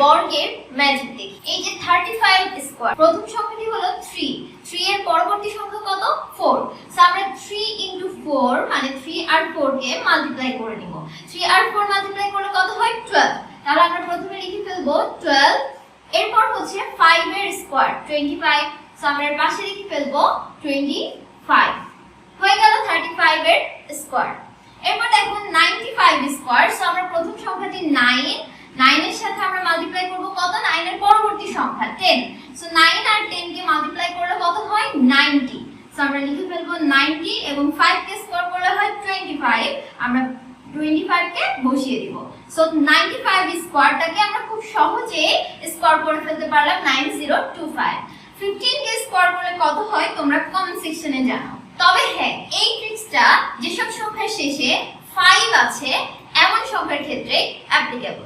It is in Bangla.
বর্গের ম্যাজিক দেখি। এই যে 35 স্কয়ার, প্রথম সংখ্যাটি হলো 3, 3 এর পরবর্তী সংখ্যা কত 4। সো আমরা 3 * 4 মানে 3 আর 4 কে মাল্টিপ্লাই করে নিব। 3 আর 4 মাল্টিপ্লাই করলে কত হয় 12। তাহলে আমরা প্রথমে লিখে ফেলবো 12। এরপর হচ্ছে 5 এর স্কয়ার 25, সো আমরা এর পাশে লিখে ফেলবো 25। হয়ে গেল 35 এর স্কয়ার। এরপর দেখুন 95 স্কয়ার, সো আমরা প্রথম সংখ্যাটি 9, 9 এর সাথে আমরা মাল্টিপ্লাই করব কত 9 এর পরবর্তী সংখ্যা 10। সো 9 আর 10 কে মাল্টিপ্লাই করলে কত হয় 90। সো আমরা লিখে ফেলবো 90 এবং 5 কে স্কয়ার করলে হয় 25। আমরা 25 কে বসিয়ে দিব। সো 95 স্কয়ারটাকে আমরা খুব সহজে স্কয়ার করে ফেলতে পারলাম 9025। 15 কে স্কয়ার করলে কত হয় তোমরা কমেন্ট সেকশনে জানাও। তবে হ্যাঁ, এই ট্রিক্সটা যেসব সংখ্যার শেষে 5 আছে এমন সংখ্যার ক্ষেত্রে অ্যাপ্লিকেবল।